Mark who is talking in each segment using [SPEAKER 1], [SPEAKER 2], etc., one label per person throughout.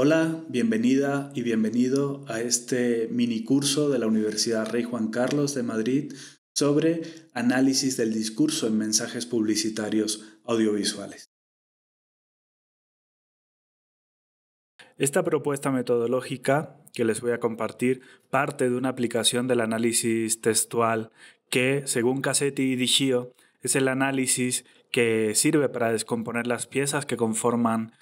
[SPEAKER 1] Hola, bienvenida y bienvenido a este mini curso de la Universidad Rey Juan Carlos de Madrid sobre análisis del discurso en mensajes publicitarios audiovisuales. Esta propuesta metodológica que les voy a compartir parte de una aplicación del análisis textual que, según Cassetti y Dichio, es el análisis que sirve para descomponer las piezas que conforman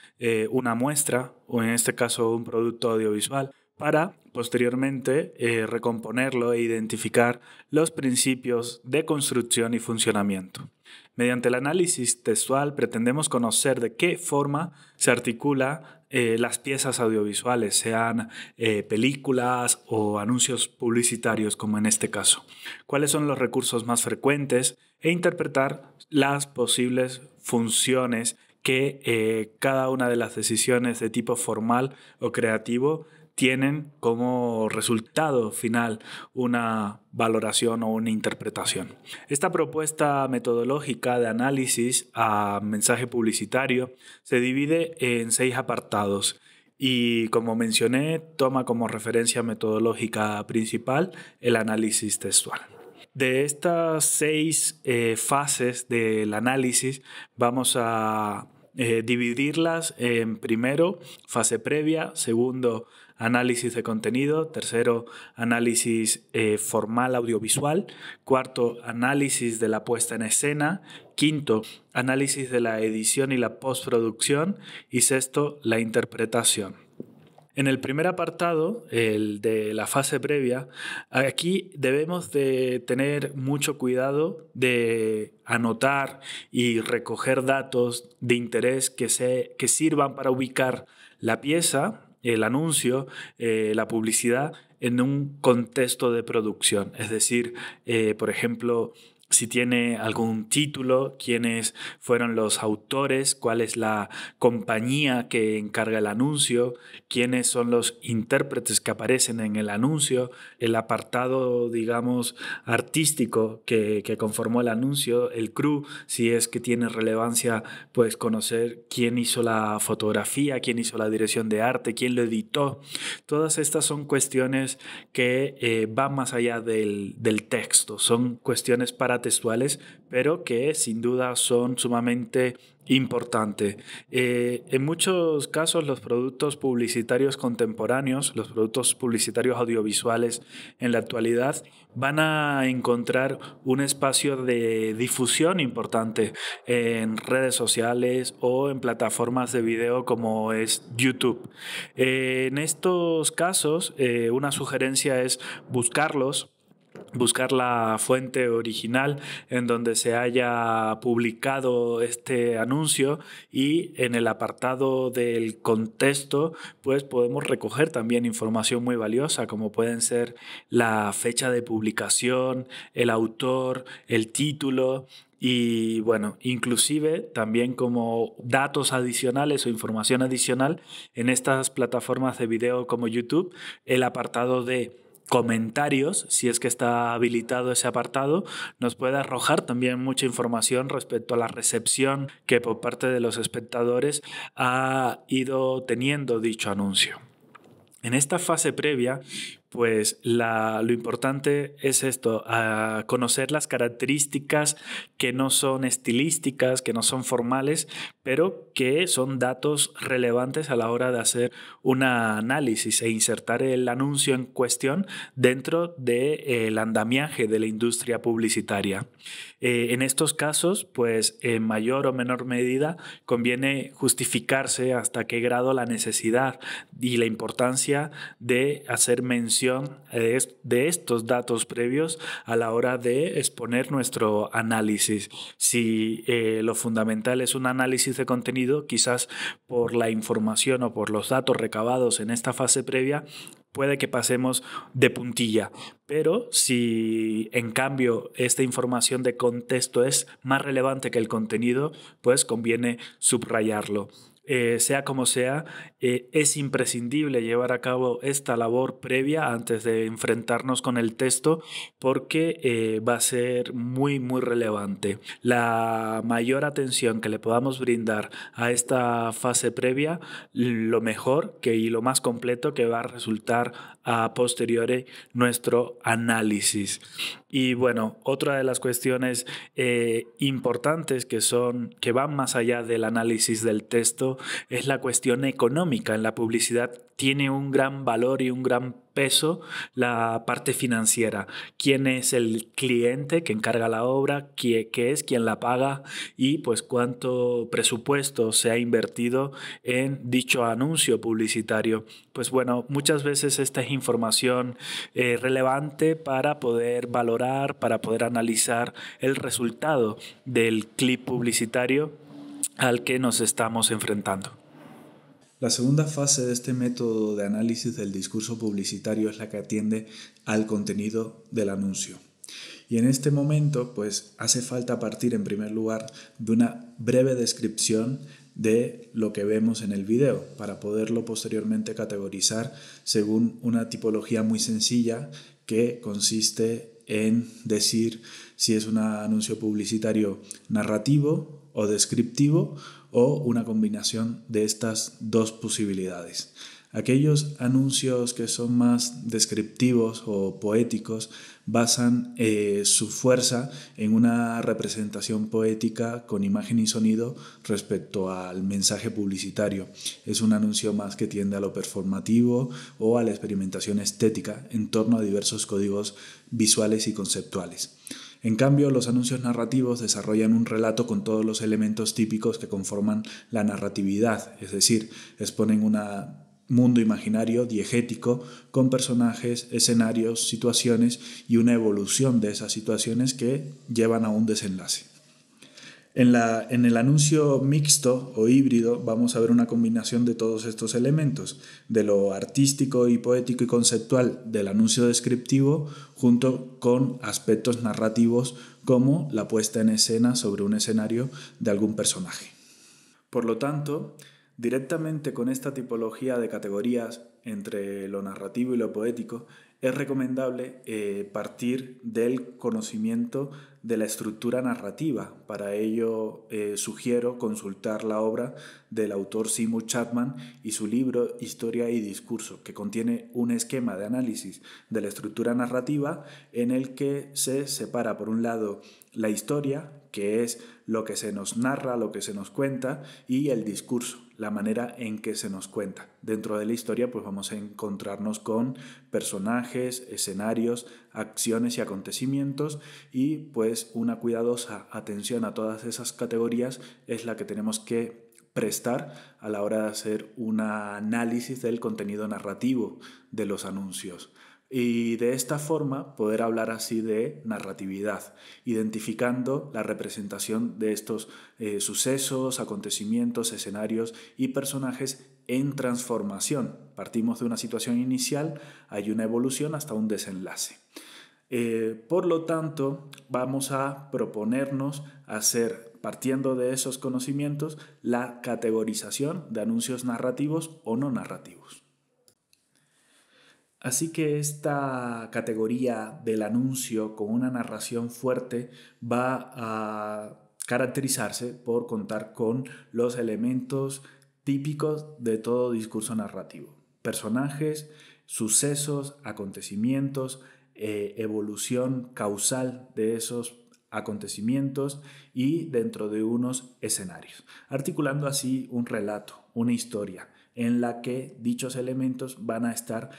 [SPEAKER 1] una muestra, o en este caso un producto audiovisual, para posteriormente recomponerlo e identificar los principios de construcción y funcionamiento. Mediante el análisis textual pretendemos conocer de qué forma se articula las piezas audiovisuales, sean películas o anuncios publicitarios, como en este caso. ¿Cuáles son los recursos más frecuentes? E interpretar las posibles funciones que cada una de las decisiones de tipo formal o creativo tienen como resultado final una valoración o una interpretación. Esta propuesta metodológica de análisis a mensaje publicitario se divide en 6 apartados y, como mencioné, toma como referencia metodológica principal el análisis textual. De estas 6 fases del análisis vamos a dividirlas en primero, fase previa; segundo, análisis de contenido; tercero, análisis formal audiovisual; cuarto, análisis de la puesta en escena; quinto, análisis de la edición y la postproducción; y sexto, la interpretación. En el primer apartado, el de la fase previa, aquí debemos de tener mucho cuidado de anotar y recoger datos de interés que sirvan para ubicar la pieza, el anuncio, la publicidad en un contexto de producción. Es decir, por ejemplo, si tiene algún título, quiénes fueron los autores, cuál es la compañía que encarga el anuncio, quiénes son los intérpretes que aparecen en el anuncio, el apartado, digamos, artístico que conformó el anuncio, el crew, si es que tiene relevancia, pues conocer quién hizo la fotografía, quién hizo la dirección de arte, quién lo editó. Todas estas son cuestiones que van más allá del texto, son cuestiones paratextuales, pero que sin duda son sumamente importantes. En muchos casos los productos publicitarios contemporáneos, los productos publicitarios audiovisuales en la actualidad, van a encontrar un espacio de difusión importante en redes sociales o en plataformas de video como es YouTube. En estos casos, una sugerencia es buscar la fuente original en donde se haya publicado este anuncio, y en el apartado del contexto pues podemos recoger también información muy valiosa, como pueden ser la fecha de publicación, el autor, el título. Y bueno, inclusive también como datos adicionales o información adicional en estas plataformas de video como YouTube, el apartado de comentarios, si es que está habilitado ese apartado, nos puede arrojar también mucha información respecto a la recepción que por parte de los espectadores ha ido teniendo dicho anuncio. En esta fase previa, pues lo importante es esto, conocer las características que no son estilísticas, que no son formales, pero que son datos relevantes a la hora de hacer un análisis e insertar el anuncio en cuestión dentro del andamiaje de la industria publicitaria. En estos casos, pues en mayor o menor medida conviene justificarse hasta qué grado la necesidad y la importancia de hacer mención de estos datos previos a la hora de exponer nuestro análisis. Si lo fundamental es un análisis de contenido, quizás por la información o por los datos recabados en esta fase previa, puede que pasemos de puntilla, pero si en cambio esta información de contexto es más relevante que el contenido, pues conviene subrayarlo. sea como sea, es imprescindible llevar a cabo esta labor previa antes de enfrentarnos con el texto porque va a ser muy, muy relevante. La mayor atención que le podamos brindar a esta fase previa, lo mejor y lo más completo que va a resultar a posteriori nuestro análisis. Y bueno, otra de las cuestiones importantes que van más allá del análisis del texto es la cuestión económica. En la publicidad tiene un gran valor y un gran peso la parte financiera. ¿Quién es el cliente que encarga la obra? ¿Qué es quien la paga? Y pues cuánto presupuesto se ha invertido en dicho anuncio publicitario. Pues bueno, muchas veces esta es información relevante para poder valorar, para poder analizar el resultado del clip publicitario al que nos estamos enfrentando.
[SPEAKER 2] La segunda fase de este método de análisis del discurso publicitario es la que atiende al contenido del anuncio. Y en este momento, pues hace falta partir en primer lugar de una breve descripción de lo que vemos en el video para poderlo posteriormente categorizar según una tipología muy sencilla que consiste en decir si es un anuncio publicitario narrativo o descriptivo o una combinación de estas dos posibilidades. Aquellos anuncios que son más descriptivos o poéticos basan su fuerza en una representación poética con imagen y sonido respecto al mensaje publicitario. Es un anuncio más que tiende a lo performativo o a la experimentación estética en torno a diversos códigos visuales y conceptuales. En cambio, los anuncios narrativos desarrollan un relato con todos los elementos típicos que conforman la narratividad, es decir, exponen un mundo imaginario diegético con personajes, escenarios, situaciones y una evolución de esas situaciones que llevan a un desenlace. En el anuncio mixto o híbrido vamos a ver una combinación de todos estos elementos, de lo artístico y poético y conceptual del anuncio descriptivo junto con aspectos narrativos como la puesta en escena sobre un escenario de algún personaje. Por lo tanto, directamente con esta tipología de categorías entre lo narrativo y lo poético, es recomendable partir del conocimiento de la estructura narrativa. Para ello sugiero consultar la obra del autor Seymour Chapman y su libro Historia y Discurso, que contiene un esquema de análisis de la estructura narrativa en el que se separa por un lado la historia, que es lo que se nos narra, lo que se nos cuenta, y el discurso, la manera en que se nos cuenta. Dentro de la historia pues vamos a encontrarnos con personajes, escenarios, acciones y acontecimientos, y pues una cuidadosa atención a todas esas categorías es la que tenemos que prestar a la hora de hacer un análisis del contenido narrativo de los anuncios. Y de esta forma poder hablar así de narratividad, identificando la representación de estos sucesos, acontecimientos, escenarios y personajes en transformación. Partimos de una situación inicial, hay una evolución hasta un desenlace. Por lo tanto, vamos a proponernos hacer, partiendo de esos conocimientos, la categorización de anuncios narrativos o no narrativos. Así que esta categoría del anuncio con una narración fuerte va a caracterizarse por contar con los elementos típicos de todo discurso narrativo: personajes, sucesos, acontecimientos, evolución causal de esos acontecimientos y dentro de unos escenarios, articulando así un relato, una historia en la que dichos elementos van a estar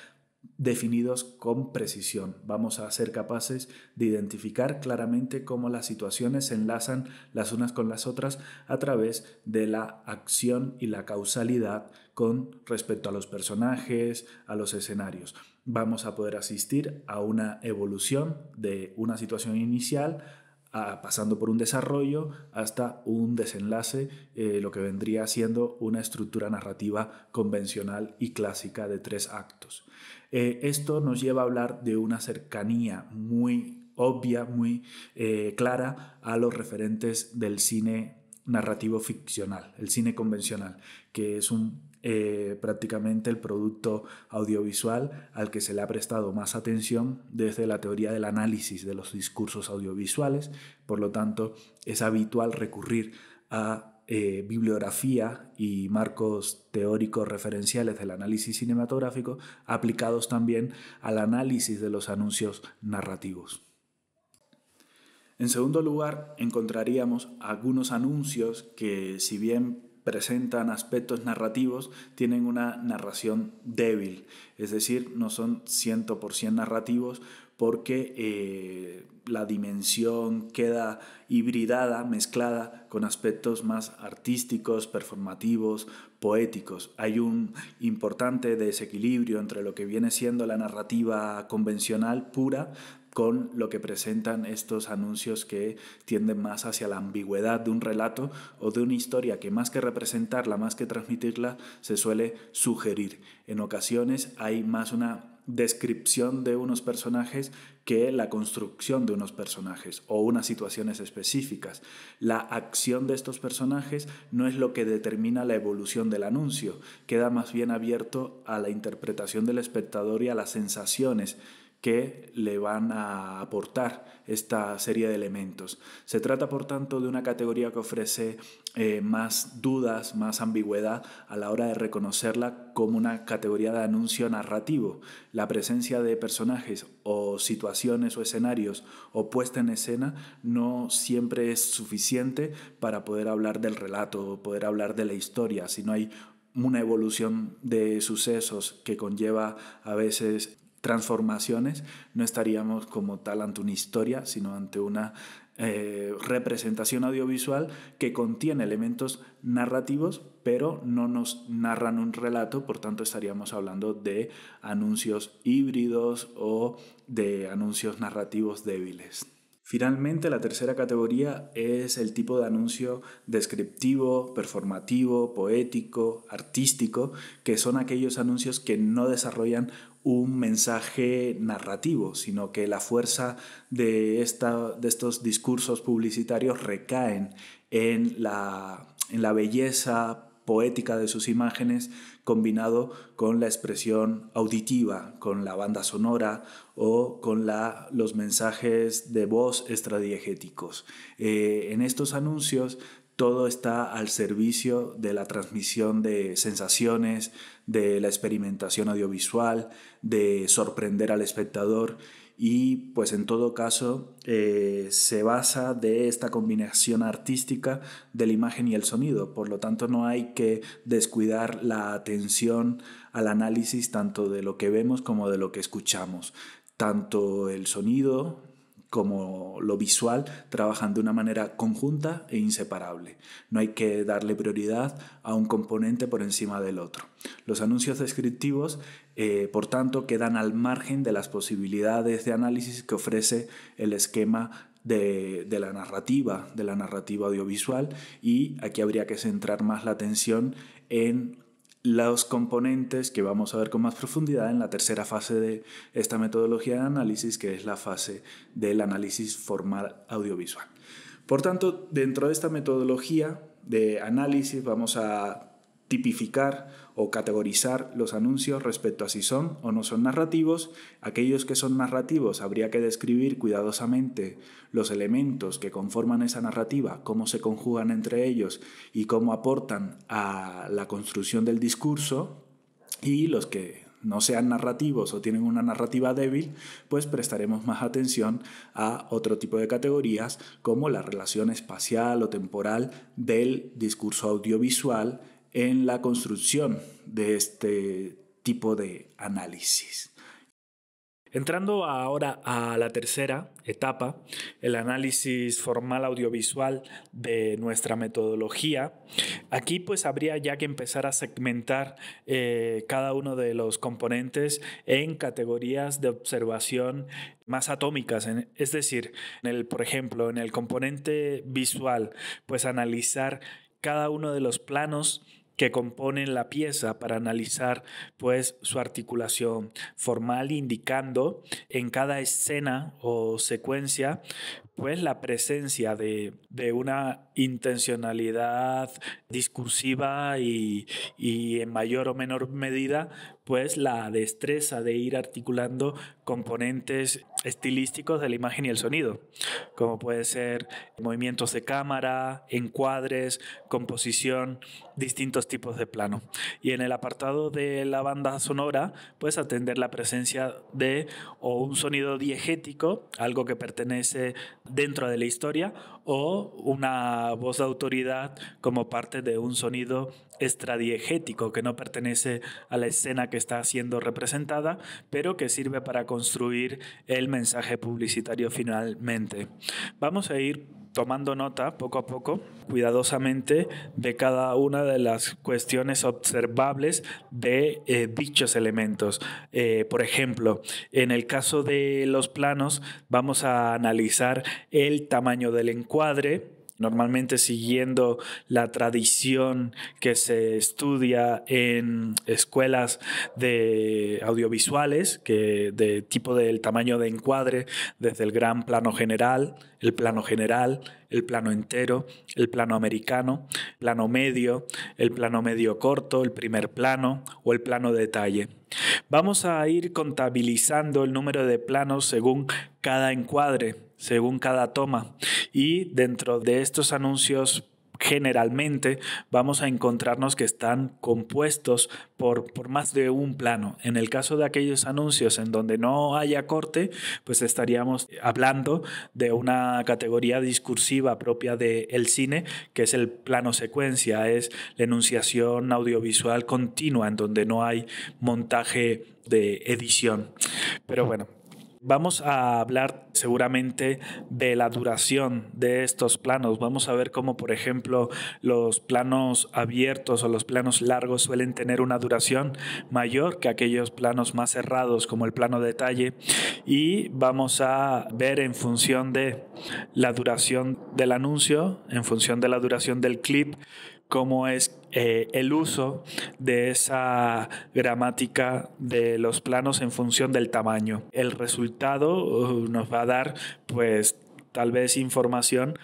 [SPEAKER 2] definidos con precisión. Vamos a ser capaces de identificar claramente cómo las situaciones se enlazan las unas con las otras a través de la acción y la causalidad con respecto a los personajes, a los escenarios. Vamos a poder asistir a una evolución de una situación inicial, pasando por un desarrollo hasta un desenlace, lo que vendría siendo una estructura narrativa convencional y clásica de 3 actos. Esto nos lleva a hablar de una cercanía muy obvia, muy clara a los referentes del cine narrativo ficcional, el cine convencional, que es prácticamente el producto audiovisual al que se le ha prestado más atención desde la teoría del análisis de los discursos audiovisuales. Por lo tanto, es habitual recurrir a bibliografía y marcos teóricos referenciales del análisis cinematográfico aplicados también al análisis de los anuncios narrativos. En segundo lugar, encontraríamos algunos anuncios que, si bien presentan aspectos narrativos, tienen una narración débil, es decir, no son 100% narrativos porque la dimensión queda hibridada, mezclada con aspectos más artísticos, performativos, poéticos. Hay un importante desequilibrio entre lo que viene siendo la narrativa convencional pura con lo que presentan estos anuncios que tienden más hacia la ambigüedad de un relato o de una historia que, más que representarla, más que transmitirla, se suele sugerir. En ocasiones hay más una descripción de unos personajes que la construcción de unos personajes o unas situaciones específicas. La acción de estos personajes no es lo que determina la evolución del anuncio, queda más bien abierto a la interpretación del espectador y a las sensaciones que le van a aportar esta serie de elementos. Se trata, por tanto, de una categoría que ofrece más dudas, más ambigüedad a la hora de reconocerla como una categoría de anuncio narrativo. La presencia de personajes o situaciones o escenarios o puesta en escena no siempre es suficiente para poder hablar del relato o poder hablar de la historia, si no hay una evolución de sucesos que conlleva a veces transformaciones, no estaríamos como tal ante una historia, sino ante una representación audiovisual que contiene elementos narrativos, pero no nos narran un relato. Por tanto, estaríamos hablando de anuncios híbridos o de anuncios narrativos débiles. Finalmente, la tercera categoría es el tipo de anuncio descriptivo, performativo, poético, artístico, que son aquellos anuncios que no desarrollan un mensaje narrativo, sino que la fuerza de estos discursos publicitarios recaen en la belleza poética de sus imágenes, combinado con la expresión auditiva, con la banda sonora o con los mensajes de voz extradiegéticos. En estos anuncios todo está al servicio de la transmisión de sensaciones, de la experimentación audiovisual, de sorprender al espectador y, pues, en todo caso se basa de esta combinación artística de la imagen y el sonido. Por lo tanto, no hay que descuidar la atención al análisis tanto de lo que vemos como de lo que escuchamos. Tanto el sonido como lo visual trabajan de una manera conjunta e inseparable. No hay que darle prioridad a un componente por encima del otro. Los anuncios descriptivos, por tanto, quedan al margen de las posibilidades de análisis que ofrece el esquema de la narrativa audiovisual, y aquí habría que centrar más la atención en los componentes que vamos a ver con más profundidad en la tercera fase de esta metodología de análisis, que es la fase del análisis formal audiovisual. Por tanto, dentro de esta metodología de análisis vamos a tipificar o categorizar los anuncios respecto a si son o no son narrativos. Aquellos que son narrativos habría que describir cuidadosamente los elementos que conforman esa narrativa, cómo se conjugan entre ellos y cómo aportan a la construcción del discurso, y los que no sean narrativos o tienen una narrativa débil, pues prestaremos más atención a otro tipo de categorías como la relación espacial o temporal del discurso audiovisual en la construcción de este tipo de análisis. Entrando ahora a la tercera etapa, el análisis formal audiovisual de nuestra metodología, aquí pues habría ya que empezar a segmentar cada uno de los componentes en categorías de observación más atómicas, es decir, por ejemplo, en el componente visual, pues analizar cada uno de los planos
[SPEAKER 1] que componen la pieza para analizar pues su articulación formal, indicando en cada escena o secuencia pues la presencia de una intencionalidad discursiva y en mayor o menor medida pues la destreza de ir articulando componentes estilísticos de la imagen y el sonido, como puede ser movimientos de cámara, encuadres, composición, distintos tipos de plano. Y en el apartado de la banda sonora, pues atender la presencia de o un sonido diegético, algo que pertenece dentro de la historia, o una voz de autoridad como parte de un sonido extradiegético que no pertenece a la escena que está siendo representada, pero que sirve para construir el mensaje publicitario finalmente. Vamos a ir tomando nota poco a poco, cuidadosamente, de cada una de las cuestiones observables de dichos elementos. Por ejemplo, en el caso de los planos, vamos a analizar el tamaño del encuadre, normalmente siguiendo la tradición que se estudia en escuelas de audiovisuales, que de tipo del tamaño de encuadre, desde el gran plano general, el plano entero, el plano americano, plano medio, el plano medio corto, el primer plano o el plano detalle. Vamos a ir contabilizando el número de planos según cada encuadre, según cada toma, y dentro de estos anuncios generalmente vamos a encontrarnos que están compuestos por más de un plano. En el caso de aquellos anuncios en donde no haya corte, pues estaríamos hablando de una categoría discursiva propia del cine, que es el plano secuencia, es la enunciación audiovisual continua en donde no hay montaje de edición. Pero bueno, vamos a hablar seguramente de la duración de estos planos. Vamos a ver cómo, por ejemplo, los planos abiertos o los planos largos suelen tener una duración mayor que aquellos planos más cerrados como el plano detalle, y vamos a ver en función de la duración del anuncio, en función de la duración del clip, cómo es el uso de esa gramática de los planos en función del tamaño. El resultado nos va a dar, pues, tal vez información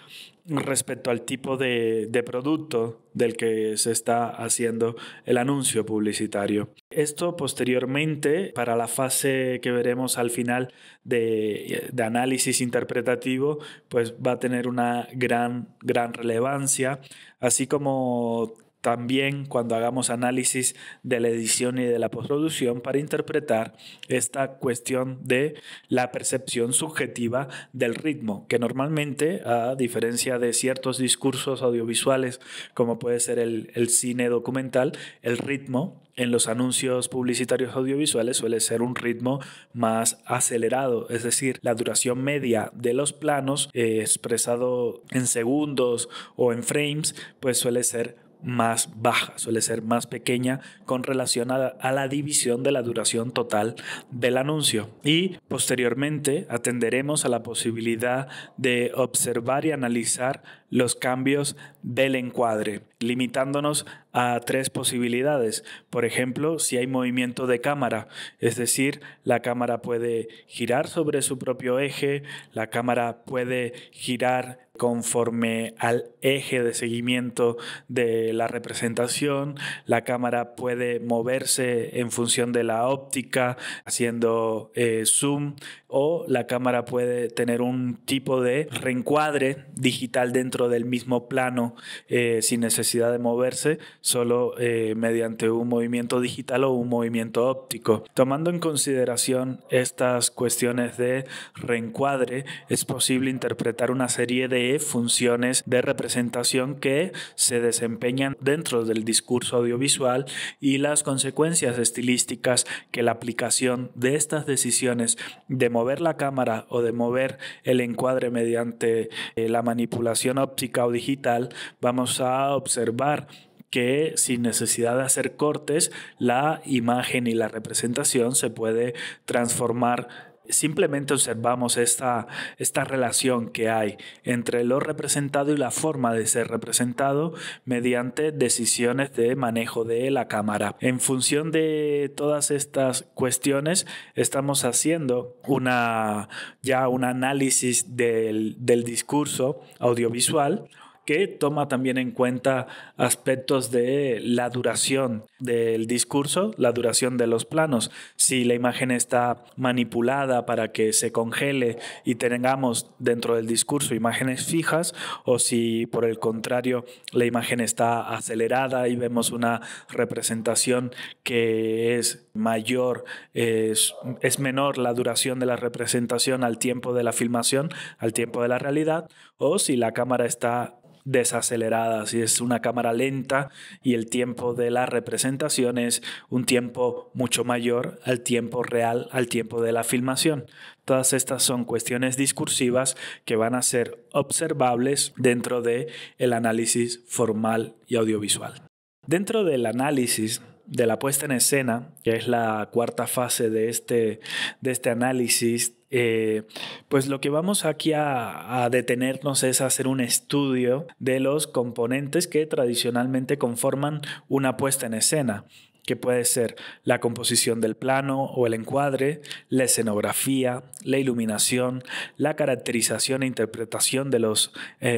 [SPEAKER 1] respecto al tipo de producto del que se está haciendo el anuncio publicitario. Esto posteriormente, para la fase que veremos al final de análisis interpretativo, pues va a tener una gran relevancia, así como también cuando hagamos análisis de la edición y de la postproducción para interpretar esta cuestión de la percepción subjetiva del ritmo, que normalmente, a diferencia de ciertos discursos audiovisuales como puede ser el cine documental, el ritmo en los anuncios publicitarios audiovisuales suele ser un ritmo más acelerado, es decir, la duración media de los planos expresado en segundos o en frames, pues suele ser más baja, suele ser más pequeña con relación a la división de la duración total del anuncio. Y posteriormente atenderemos a la posibilidad de observar y analizar los cambios del encuadre, limitándonos a 3 posibilidades. Por ejemplo, si hay movimiento de cámara, es decir, la cámara puede girar sobre su propio eje, la cámara puede girar conforme al eje de seguimiento de la representación, la cámara puede moverse en función de la óptica haciendo zoom, o la cámara puede tener un tipo de reencuadre digital dentro del mismo plano sin necesidad de moverse, solo mediante un movimiento digital o un movimiento óptico. Tomando en consideración estas cuestiones de reencuadre, es posible interpretar una serie de funciones de representación que se desempeñan dentro del discurso audiovisual y las consecuencias estilísticas que la aplicación de estas decisiones de mover la cámara o de mover el encuadre mediante la manipulación óptica o digital, vamos a observar que sin necesidad de hacer cortes, la imagen y la representación se puede transformar simplemente observamos esta relación que hay entre lo representado y la forma de ser representado mediante decisiones de manejo de la cámara. En función de todas estas cuestiones, estamos haciendo un análisis del discurso audiovisual que toma también en cuenta aspectos de la duración del discurso, la duración de los planos. Si la imagen está manipulada para que se congele y tengamos dentro del discurso imágenes fijas, o si por el contrario la imagen está acelerada y vemos una representación que es mayor, es menor la duración de la representación al tiempo de la filmación, al tiempo de la realidad, o si la cámara está desacelerada, si es una cámara lenta y el tiempo de la representación es un tiempo mucho mayor al tiempo real, al tiempo de la filmación. Todas estas son cuestiones discursivas que van a ser observables dentro del análisis formal y audiovisual. Dentro del análisis de la puesta en escena, que es la cuarta fase de este análisis, pues lo que vamos aquí a detenernos es hacer un estudio de los componentes que tradicionalmente conforman una puesta en escena, que puede ser la composición del plano o el encuadre, la escenografía, la iluminación, la caracterización e interpretación de los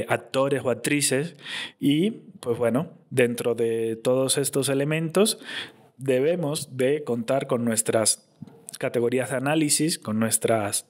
[SPEAKER 1] actores o actrices. Y pues bueno, dentro de todos estos elementos debemos de contar con nuestras categorías de análisis, con nuestras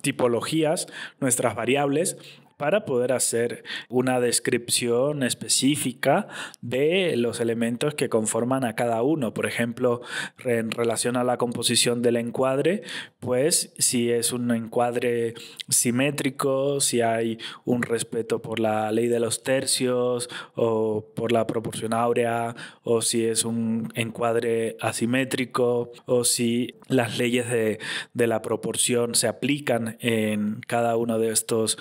[SPEAKER 1] tipologías, nuestras variables, para poder hacer una descripción específica de los elementos que conforman a cada uno. Por ejemplo, en relación a la composición del encuadre, pues si es un encuadre simétrico, si hay un respeto por la ley de los tercios o por la proporción áurea, o si es un encuadre asimétrico, o si las leyes de la proporción se aplican en cada uno de estos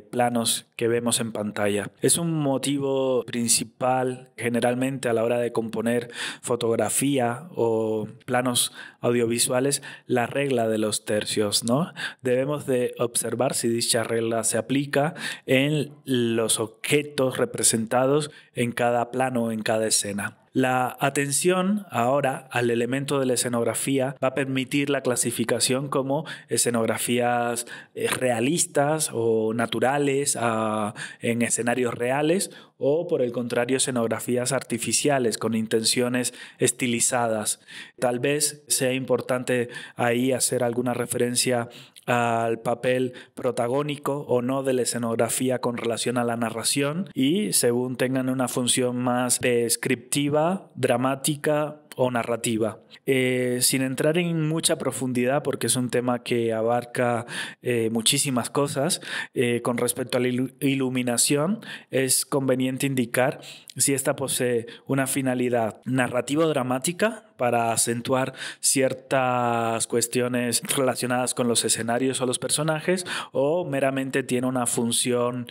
[SPEAKER 1] planos que vemos en pantalla. Es un motivo principal generalmente a la hora de componer fotografía o planos audiovisuales, la regla de los tercios, ¿no? Debemos de observar si dicha regla se aplica en los objetos representados en cada plano, en cada escena. La atención ahora al elemento de la escenografía va a permitir la clasificación como escenografías realistas o naturales en escenarios reales, o por el contrario escenografías artificiales con intenciones estilizadas. Tal vez sea importante ahí hacer alguna referencia al papel protagónico o no de la escenografía con relación a la narración, y según tengan una función más descriptiva, dramática o narrativa. Sin entrar en mucha profundidad, porque es un tema que abarca muchísimas cosas, con respecto a la iluminación, es conveniente indicar si esta posee una finalidad narrativa o dramática para acentuar ciertas cuestiones relacionadas con los escenarios o los personajes, o meramente tiene una función,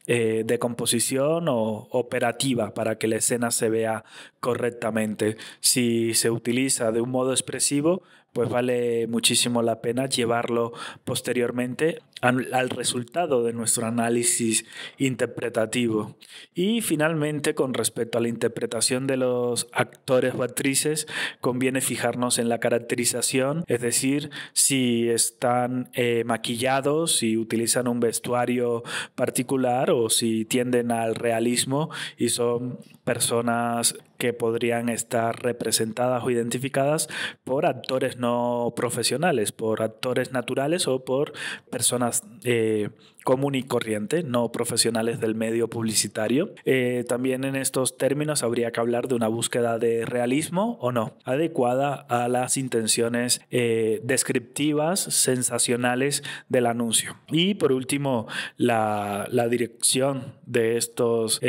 [SPEAKER 1] de composición o operativa para que la escena se vea correctamente. Si se utiliza de un modo expresivo, pues vale muchísimo la pena llevarlo posteriormente al resultado de nuestro análisis interpretativo. Y finalmente, con respecto a la interpretación de los actores o actrices, conviene fijarnos en la caracterización, es decir, si están maquillados, si utilizan un vestuario particular o si tienden al realismo y son personas que podrían estar representadas o identificadas por actores no profesionales, por actores naturales o por personas común y corriente, no profesionales del medio publicitario. También en estos términos habría que hablar de una búsqueda de realismo o no, adecuada a las intenciones descriptivas, sensacionales del anuncio. Y por último, la dirección de estos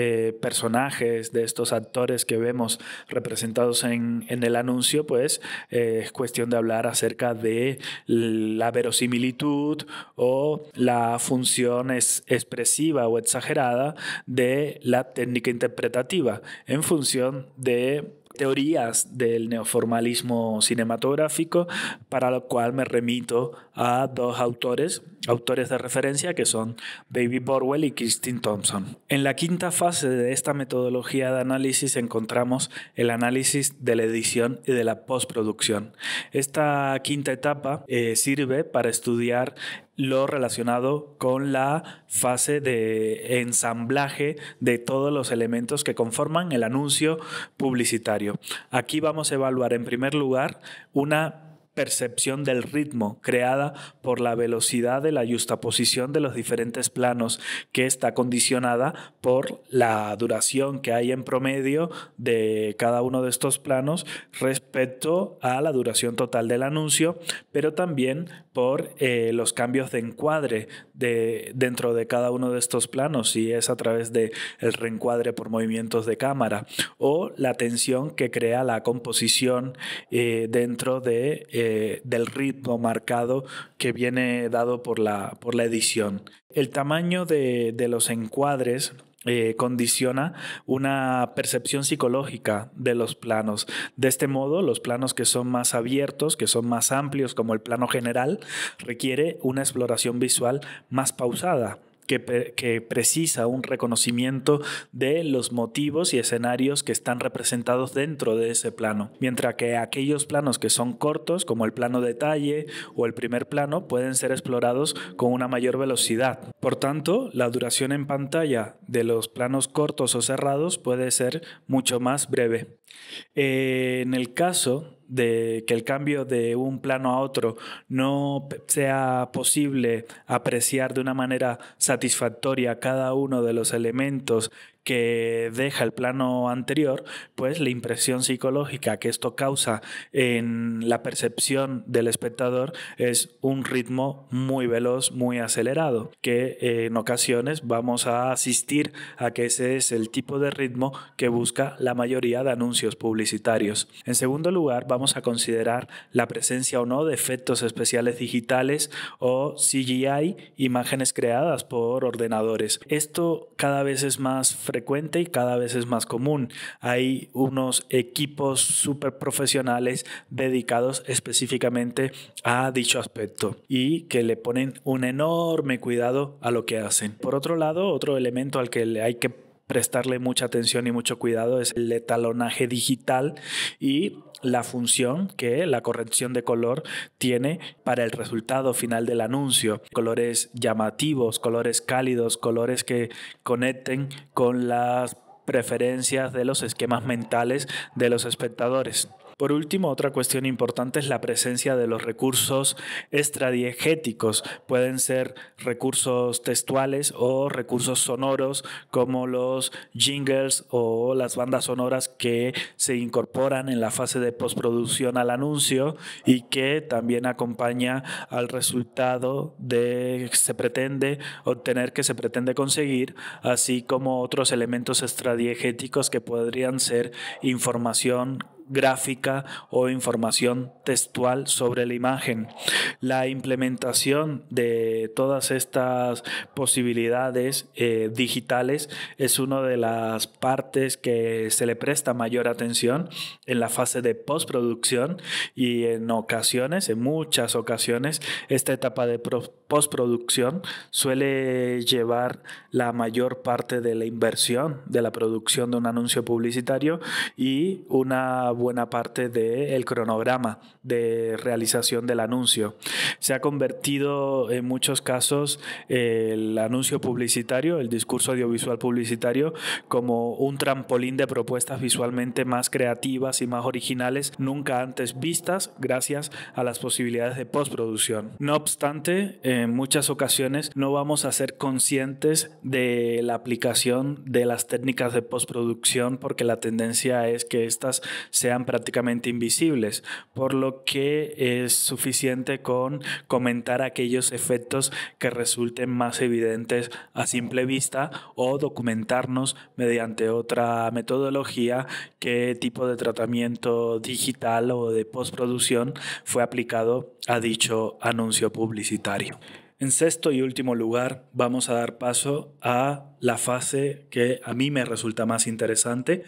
[SPEAKER 1] personajes, de estos actores que vemos representados en el anuncio, pues es cuestión de hablar acerca de la verosimilitud o la función expresiva o exagerada de la técnica interpretativa en función de teorías del neoformalismo cinematográfico, para lo cual me remito a dos autores de referencia, que son David Borwell y Kristin Thompson. En la quinta fase de esta metodología de análisis encontramos el análisis de la edición y de la postproducción. Esta quinta etapa sirve para estudiar lo relacionado con la fase de ensamblaje de todos los elementos que conforman el anuncio publicitario. Aquí vamos a evaluar en primer lugar una percepción del ritmo creada por la velocidad de la yuxtaposición de los diferentes planos, que está condicionada por la duración que hay en promedio de cada uno de estos planos respecto a la duración total del anuncio, pero también por los cambios de encuadre dentro de cada uno de estos planos, si es a través del reencuadre por movimientos de cámara, o la tensión que crea la composición dentro del ritmo marcado que viene dado por la edición. El tamaño de los encuadres condiciona una percepción psicológica de los planos. De este modo, los planos que son más abiertos, que son más amplios, como el plano general, requiere una exploración visual más pausada, que precisa un reconocimiento de los motivos y escenarios que están representados dentro de ese plano, mientras que aquellos planos que son cortos, como el plano detalle o el primer plano, pueden ser explorados con una mayor velocidad. Por tanto, la duración en pantalla de los planos cortos o cerrados puede ser mucho más breve. En el caso de que el cambio de un plano a otro no sea posible apreciar de una manera satisfactoria cada uno de los elementos que deja el plano anterior, pues la impresión psicológica que esto causa en la percepción del espectador es un ritmo muy veloz, muy acelerado, que en ocasiones vamos a asistir a que ese es el tipo de ritmo que busca la mayoría de anuncios publicitarios. En segundo lugar, vamos a considerar la presencia o no de efectos especiales digitales o CGI, imágenes creadas por ordenadores. Esto cada vez es más frecuente y cada vez es más común. Hay unos equipos súper profesionales dedicados específicamente a dicho aspecto y que le ponen un enorme cuidado a lo que hacen. Por otro lado, otro elemento al que hay que prestarle mucha atención y mucho cuidado es el etalonaje digital y la función que la corrección de color tiene para el resultado final del anuncio. Colores llamativos, colores cálidos, colores que conecten con las preferencias de los esquemas mentales de los espectadores. Por último, otra cuestión importante es la presencia de los recursos extradiegéticos. Pueden ser recursos textuales o recursos sonoros, como los jingles o las bandas sonoras que se incorporan en la fase de postproducción al anuncio y que también acompaña al resultado que se pretende obtener, que se pretende conseguir, así como otros elementos extradiegéticos que podrían ser información gráfica o información textual sobre la imagen. La implementación de todas estas posibilidades digitales es una de las partes que se le presta mayor atención en la fase de postproducción y en muchas ocasiones, esta etapa de postproducción suele llevar la mayor parte de la inversión de la producción de un anuncio publicitario y una buena parte del cronograma de realización del anuncio. Se ha convertido en muchos casos el anuncio publicitario, el discurso audiovisual publicitario, como un trampolín de propuestas visualmente más creativas y más originales nunca antes vistas gracias a las posibilidades de postproducción. No obstante, en muchas ocasiones no vamos a ser conscientes de la aplicación de las técnicas de postproducción porque la tendencia es que estas sean prácticamente invisibles, por lo que es suficiente con comentar aquellos efectos que resulten más evidentes a simple vista o documentarnos mediante otra metodología qué tipo de tratamiento digital o de postproducción fue aplicado a dicho anuncio publicitario. En sexto y último lugar, vamos a dar paso a la fase que a mí me resulta más interesante,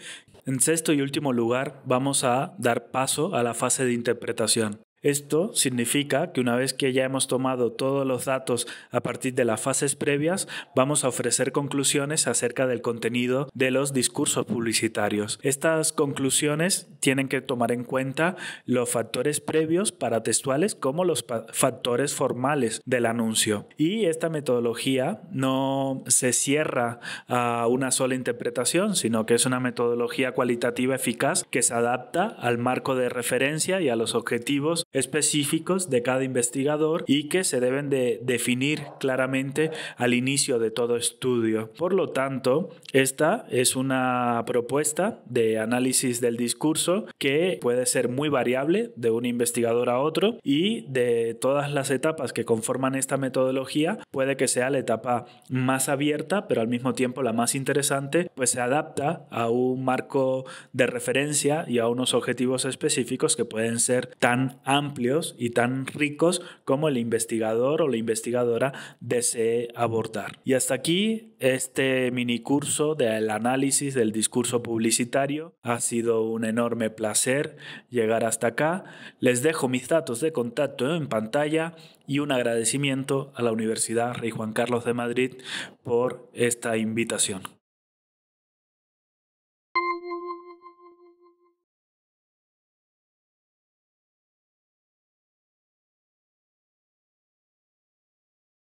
[SPEAKER 1] En sexto y último lugar, vamos a dar paso a la fase de interpretación. Esto significa que una vez que ya hemos tomado todos los datos a partir de las fases previas, vamos a ofrecer conclusiones acerca del contenido de los discursos publicitarios. Estas conclusiones tienen que tomar en cuenta los factores previos paratextuales como los factores formales del anuncio. Y esta metodología no se cierra a una sola interpretación, sino que es una metodología cualitativa eficaz que se adapta al marco de referencia y a los objetivos específicos de cada investigador y que se deben de definir claramente al inicio de todo estudio. Por lo tanto, esta es una propuesta de análisis del discurso que puede ser muy variable de un investigador a otro, y de todas las etapas que conforman esta metodología puede que sea la etapa más abierta, pero al mismo tiempo la más interesante, pues se adapta a un marco de referencia y a unos objetivos específicos que pueden ser tan amplios y tan ricos como el investigador o la investigadora desee abordar. Y hasta aquí este mini curso del análisis del discurso publicitario. Ha sido un enorme placer llegar hasta acá. Les dejo mis datos de contacto en pantalla y un agradecimiento a la Universidad Rey Juan Carlos de Madrid por esta invitación.